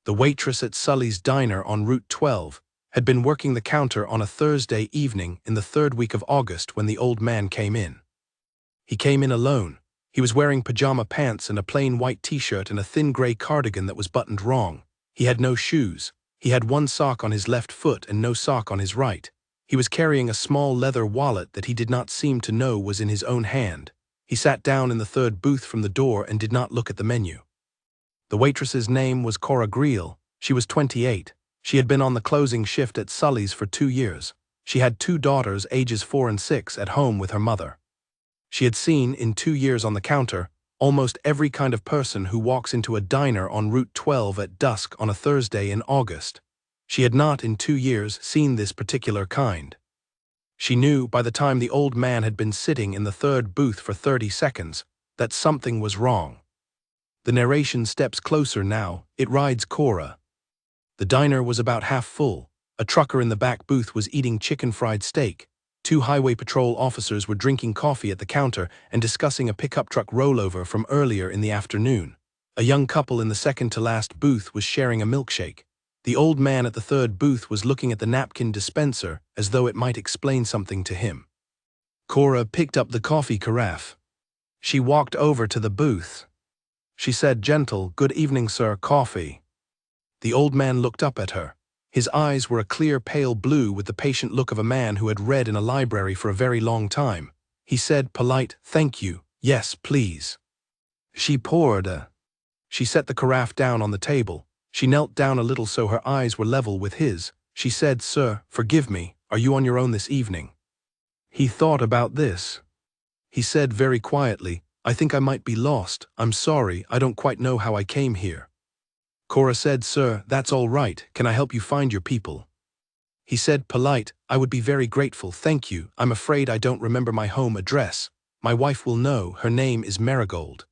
The waitress at Sully's diner on Route 12 had been working the counter on a Thursday evening in the third week of August when the old man came in. He came in alone. He was wearing pajama pants and a plain white t-shirt and a thin gray cardigan that was buttoned wrong. He had no shoes. He had one sock on his left foot and no sock on his right. He was carrying a small leather wallet that he did not seem to know was in his own hand. He sat down in the third booth from the door and did not look at the menu. The waitress's name was Cora Greel. She was 28. She had been on the closing shift at Sully's for 2 years. She had 2 daughters, ages 4 and 6, at home with her mother. She had seen, in 2 years on the counter, almost every kind of person who walks into a diner on Route 12 at dusk on a Thursday in August. She had not, in 2 years, seen this particular kind. She knew, by the time the old man had been sitting in the third booth for 30 seconds, that something was wrong. The narration steps closer now. It rides Cora. The diner was about half full. A trucker in the back booth was eating chicken fried steak. 2 highway patrol officers were drinking coffee at the counter and discussing a pickup truck rollover from earlier in the afternoon. A young couple in the second-to-last booth was sharing a milkshake. The old man at the third booth was looking at the napkin dispenser as though it might explain something to him. Cora picked up the coffee carafe. She walked over to the booth. She said, "Gentle, good evening, sir, coffee." The old man looked up at her. His eyes were a clear pale blue with the patient look of a man who had read in a library for a very long time. He said, polite, "Thank you, yes, please." She poured a. She set the carafe down on the table. She knelt down a little so her eyes were level with his. She said, "Sir, forgive me, are you on your own this evening?" He thought about this. He said very quietly, "I think I might be lost. I'm sorry, I don't quite know how I came here." Cora said, "Sir, that's all right. Can I help you find your people?" He said, polite, "I would be very grateful, thank you. I'm afraid I don't remember my home address. My wife will know. Her name is Marigold.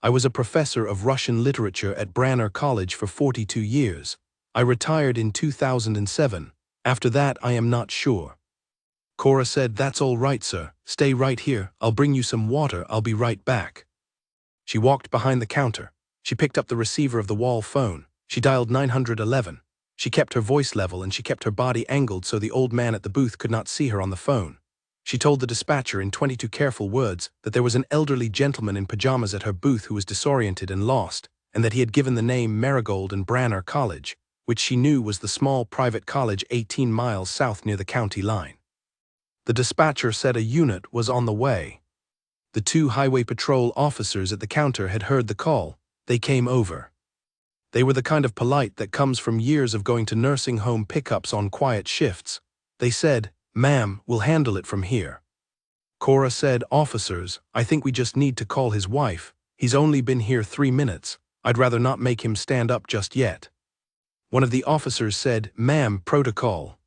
I was a professor of Russian literature at Branner College for 42 years. I retired in 2007. After that, I am not sure." Cora said, "That's all right, sir. Stay right here. I'll bring you some water. I'll be right back." She walked behind the counter. She picked up the receiver of the wall phone. She dialed 911. She kept her voice level and she kept her body angled so the old man at the booth could not see her on the phone. She told the dispatcher in 22 careful words that there was an elderly gentleman in pajamas at her booth who was disoriented and lost, and that he had given the name Marigold and Branner College, which she knew was the small private college 18 miles south near the county line. The dispatcher said a unit was on the way. The 2 highway patrol officers at the counter had heard the call. They came over. They were the kind of polite that comes from years of going to nursing home pickups on quiet shifts. They said, "Ma'am, we'll handle it from here." Cora said, "Officers, I think we just need to call his wife. He's only been here 3 minutes. I'd rather not make him stand up just yet." One of the officers said, "Ma'am, protocol."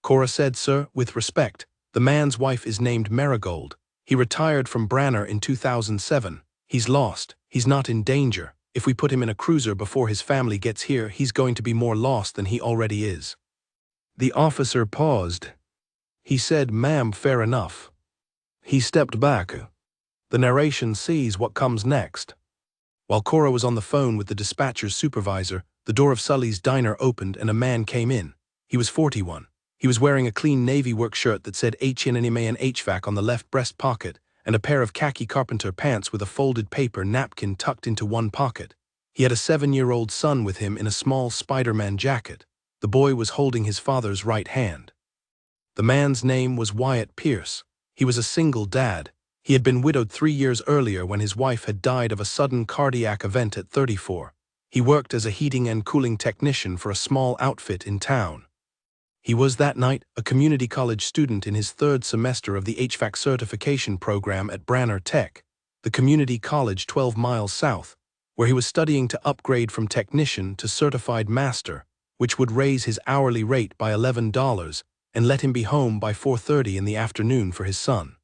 Cora said, "Sir, with respect, the man's wife is named Marigold. He retired from Branner in 2007. He's lost. He's not in danger. If we put him in a cruiser before his family gets here, he's going to be more lost than he already is." The officer paused. He said, "Ma'am, fair enough." He stepped back. The narration sees what comes next. While Cora was on the phone with the dispatcher's supervisor, the door of Sully's diner opened and a man came in. He was 41. He was wearing a clean navy work shirt that said HNMA and HVAC on the left breast pocket, and a pair of khaki carpenter pants with a folded paper napkin tucked into one pocket. He had a 7-year-old son with him in a small Spider-Man jacket. The boy was holding his father's right hand. The man's name was Wyatt Pierce. He was a single dad. He had been widowed 3 years earlier when his wife had died of a sudden cardiac event at 34. He worked as a heating and cooling technician for a small outfit in town. He was that night a community college student in his 3rd semester of the HVAC certification program at Branner Tech, the community college 12 miles south, where he was studying to upgrade from technician to certified master, which would raise his hourly rate by $11 and let him be home by 4:30 in the afternoon for his son.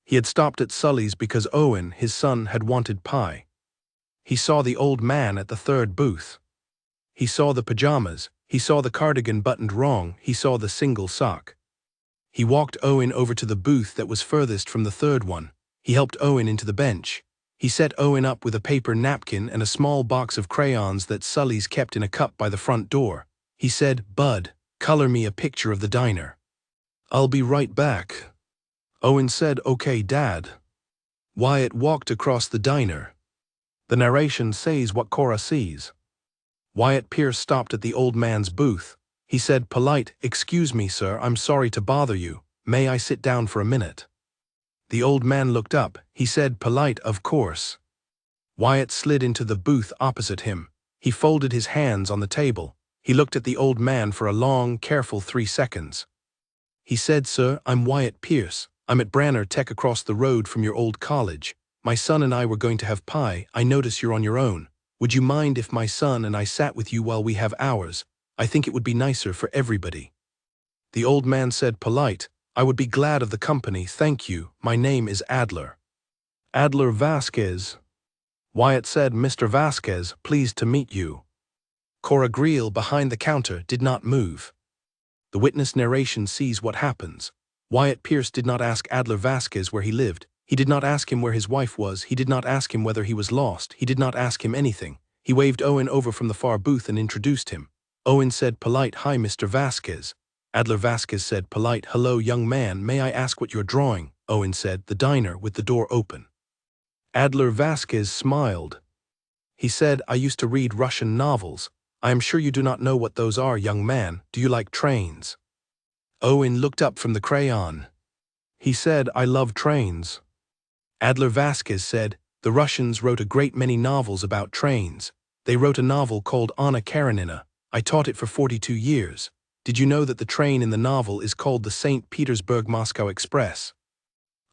He had stopped at Sully's because Owen, his son, had wanted pie. He saw the old man at the third booth. He saw the pajamas. He saw the cardigan buttoned wrong. He saw the single sock. He walked Owen over to the booth that was furthest from the third one. He helped Owen into the bench. He set Owen up with a paper napkin and a small box of crayons that Sully's kept in a cup by the front door. He said, "Bud, color me a picture of the diner." "I'll be right back." Owen said, "Okay, Dad." Wyatt walked across the diner. The narration says what Cora sees. Wyatt Pierce stopped at the old man's booth. He said, polite, "Excuse me, sir, I'm sorry to bother you. May I sit down for a minute?" The old man looked up. He said, polite, "Of course." Wyatt slid into the booth opposite him. He folded his hands on the table. He looked at the old man for a long, careful 3 seconds. He said, "Sir, I'm Wyatt Pierce. I'm at Branner Tech across the road from your old college. My son and I were going to have pie. I notice you're on your own. Would you mind if my son and I sat with you while we have ours? I think it would be nicer for everybody." The old man said, polite, "I would be glad of the company, thank you. My name is Adler." "Adler Vasquez." Wyatt said, "Mr. Vasquez, pleased to meet you." Cora Greel, behind the counter, did not move. The witness narration sees what happens. Wyatt Pierce did not ask Adler Vasquez where he lived. He did not ask him where his wife was. He did not ask him whether he was lost. He did not ask him anything. He waved Owen over from the far booth and introduced him. Owen said, polite, "Hi, Mr. Vasquez." Adler Vasquez said, polite, "Hello, young man, may I ask what you're drawing?" Owen said, "The diner with the door open." Adler Vasquez smiled. He said, "I used to read Russian novels. I am sure you do not know what those are, young man. Do you like trains?" Owen looked up from the crayon. He said, "I love trains." Adler Vasquez said, "The Russians wrote a great many novels about trains. They wrote a novel called Anna Karenina. I taught it for 42 years. Did you know that the train in the novel is called the St. Petersburg-Moscow Express?"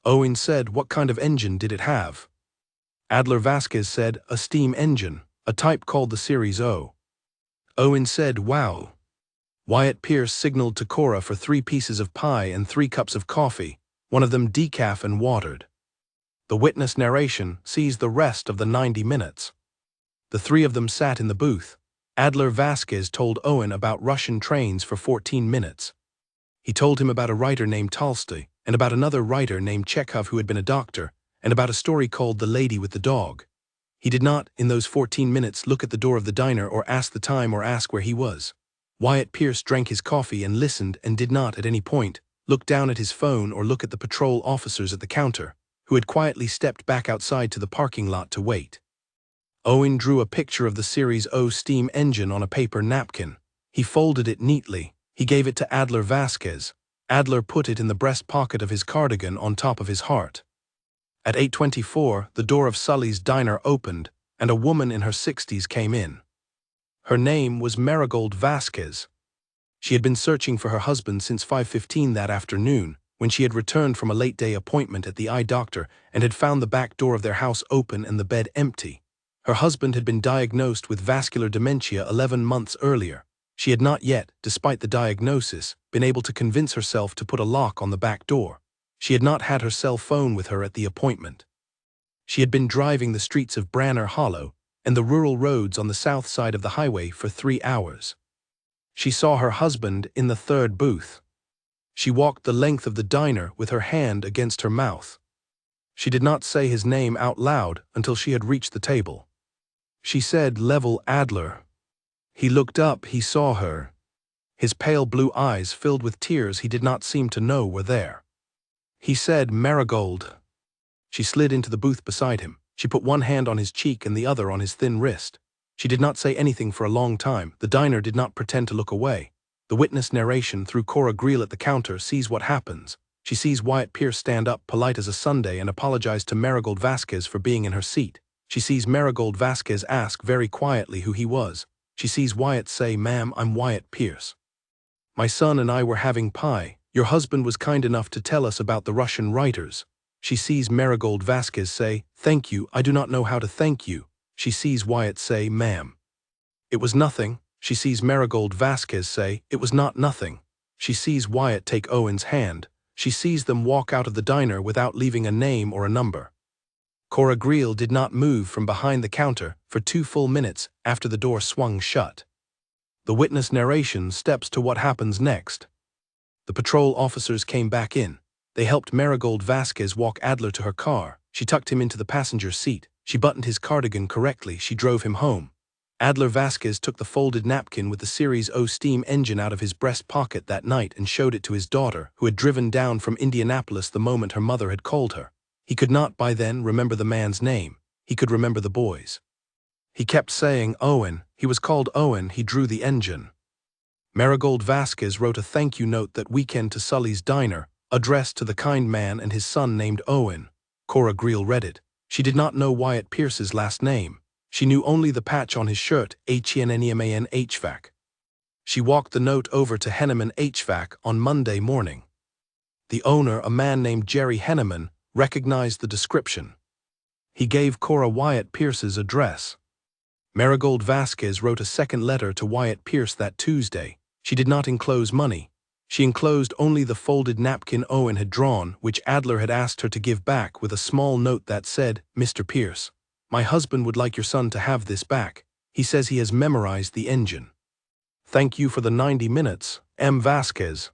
Owen said, "What kind of engine did it have?" Adler Vasquez said, "A steam engine, a type called the Series O." Owen said, "Wow." Wyatt Pierce signaled to Cora for 3 pieces of pie and 3 cups of coffee, one of them decaf and watered. The witness narration sees the rest of the 90 minutes. The 3 of them sat in the booth. Adler Vasquez told Owen about Russian trains for 14 minutes. He told him about a writer named Tolstoy, and about another writer named Chekhov who had been a doctor, and about a story called The Lady with the Dog. He did not, in those 14 minutes, look at the door of the diner or ask the time or ask where he was. Wyatt Pierce drank his coffee and listened and did not, at any point, look down at his phone or look at the patrol officers at the counter, who had quietly stepped back outside to the parking lot to wait. Owen drew a picture of the Series O steam engine on a paper napkin. He folded it neatly. He gave it to Adler Vasquez. Adler put it in the breast pocket of his cardigan on top of his heart. At 8:24, the door of Sully's diner opened, and a woman in her 60s came in. Her name was Marigold Vasquez. She had been searching for her husband since 5:15 that afternoon, when she had returned from a late-day appointment at the eye doctor and had found the back door of their house open and the bed empty. Her husband had been diagnosed with vascular dementia 11 months earlier. She had not yet, despite the diagnosis, been able to convince herself to put a lock on the back door. She had not had her cell phone with her at the appointment. She had been driving the streets of Branner Hollow and the rural roads on the south side of the highway for 3 hours. She saw her husband in the 3rd booth. She walked the length of the diner with her hand against her mouth. She did not say his name out loud until she had reached the table. She said, "Level Adler." He looked up, he saw her. His pale blue eyes filled with tears he did not seem to know were there. He said, "Marigold." She slid into the booth beside him. She put one hand on his cheek and the other on his thin wrist. She did not say anything for a long time. The diner did not pretend to look away. The witness narration through Cora Greel at the counter sees what happens. She sees Wyatt Pierce stand up, polite as a Sunday, and apologize to Marigold Vasquez for being in her seat. She sees Marigold Vasquez ask very quietly who he was. She sees Wyatt say, "Ma'am, I'm Wyatt Pierce. My son and I were having pie. Your husband was kind enough to tell us about the Russian writers." She sees Marigold Vasquez say, "Thank you, I do not know how to thank you." She sees Wyatt say, "Ma'am." "It was nothing." She sees Marigold Vasquez say, "It was not nothing." She sees Wyatt take Owen's hand. She sees them walk out of the diner without leaving a name or a number. Cora Greel did not move from behind the counter for 2 full minutes after the door swung shut. The witness narration steps to what happens next. The patrol officers came back in. They helped Marigold Vasquez walk Adler to her car. She tucked him into the passenger seat. She buttoned his cardigan correctly. She drove him home. Adler Vasquez took the folded napkin with the Series O steam engine out of his breast pocket that night and showed it to his daughter, who had driven down from Indianapolis the moment her mother had called her. He could not, by then, remember the man's name. He could remember the boy's. He kept saying, Owen. He was called Owen. He drew the engine. Marigold Vasquez wrote a thank-you note that weekend to Sully's diner, addressed to the kind man and his son named Owen. Cora Greel read it. She did not know Wyatt Pierce's last name. She knew only the patch on his shirt, HENNEMAN HVAC. She walked the note over to Henneman HVAC on Monday morning. The owner, a man named Jerry Henneman, recognized the description. He gave Cora Wyatt Pierce's address. Marigold Vasquez wrote a second letter to Wyatt Pierce that Tuesday. She did not enclose money. She enclosed only the folded napkin Owen had drawn, which Adler had asked her to give back, with a small note that said, Mr. Pierce, my husband would like your son to have this back. He says he has memorized the engine. Thank you for the 90 minutes, M. Vasquez.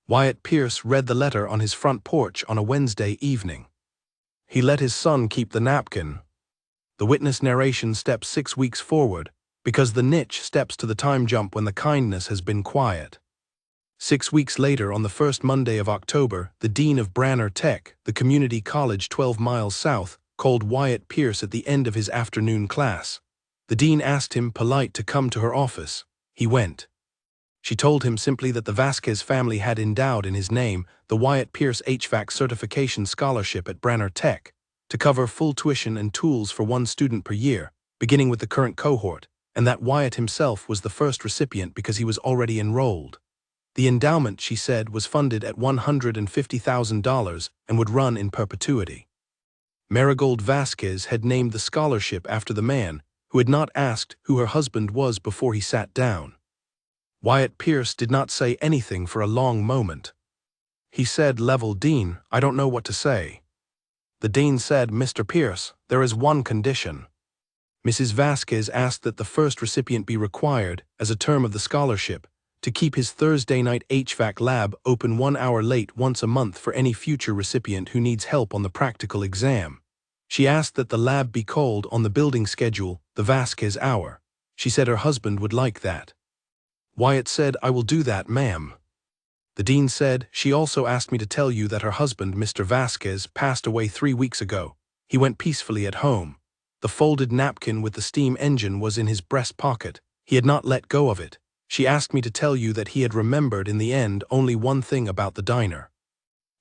Wyatt Pierce read the letter on his front porch on a Wednesday evening. He let his son keep the napkin. The witness narration steps 6 weeks forward, because the niche steps to the time jump when the kindness has been quiet. 6 weeks later, on the first Monday of October, the dean of Branner Tech, the community college 12 miles south, called Wyatt Pierce at the end of his afternoon class. The dean asked him, polite, to come to her office. He went. She told him simply that the Vasquez family had endowed in his name the Wyatt Pierce HVAC Certification Scholarship at Branner Tech to cover full tuition and tools for one student per year, beginning with the current cohort, and that Wyatt himself was the first recipient because he was already enrolled. The endowment, she said, was funded at $150,000 and would run in perpetuity. Marigold Vasquez had named the scholarship after the man who had not asked who her husband was before he sat down. Wyatt Pierce did not say anything for a long moment. He said, level, Dean, I don't know what to say. The dean said, Mr. Pierce, there is one condition. Mrs. Vasquez asked that the first recipient be required, as a term of the scholarship, to keep his Thursday night HVAC lab open 1 hour late once a month for any future recipient who needs help on the practical exam. She asked that the lab be called on the building schedule the Vasquez hour. She said her husband would like that. Wyatt said, I will do that, ma'am. The dean said, she also asked me to tell you that her husband, Mr. Vasquez, passed away 3 weeks ago. He went peacefully at home. The folded napkin with the steam engine was in his breast pocket. He had not let go of it. She asked me to tell you that he had remembered in the end only one thing about the diner.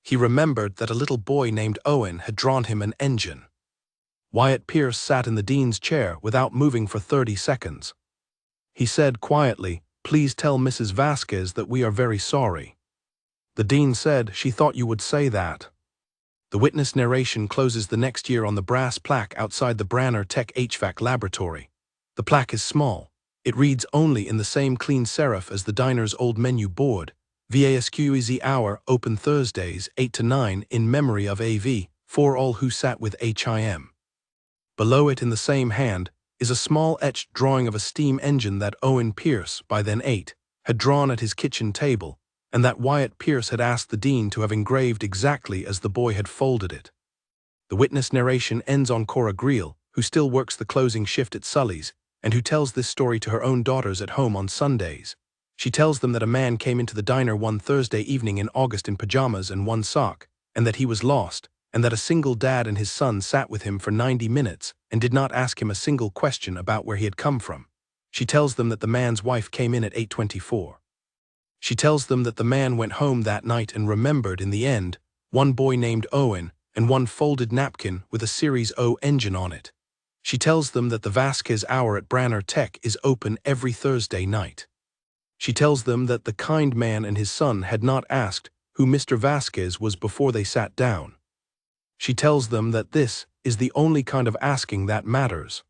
He remembered that a little boy named Owen had drawn him an engine. Wyatt Pierce sat in the dean's chair without moving for 30 seconds. He said quietly, please tell Mrs. Vasquez that we are very sorry. The dean said, she thought you would say that. The witness narration closes the next year on the brass plaque outside the Branner Tech HVAC laboratory. The plaque is small. It reads only in the same clean serif as the diner's old menu board, VASQEZ hour, open Thursdays, 8 to 9, in memory of AV, for all who sat with HIM. Below it in the same hand is a small etched drawing of a steam engine that Owen Pierce, by then 8, had drawn at his kitchen table, and that Wyatt Pierce had asked the dean to have engraved exactly as the boy had folded it. The witness narration ends on Cora Greel, who still works the closing shift at Sully's, and who tells this story to her own daughters at home on Sundays. She tells them that a man came into the diner one Thursday evening in August in pajamas and one sock, and that he was lost, and that a single dad and his son sat with him for 90 minutes and did not ask him a single question about where he had come from. She tells them that the man's wife came in at 8:24. She tells them that the man went home that night and remembered in the end one boy named Owen and one folded napkin with a Series O engine on it. She tells them that the Vasquez hour at Branner Tech is open every Thursday night. She tells them that the kind man and his son had not asked who Mr. Vasquez was before they sat down. She tells them that this is the only kind of asking that matters.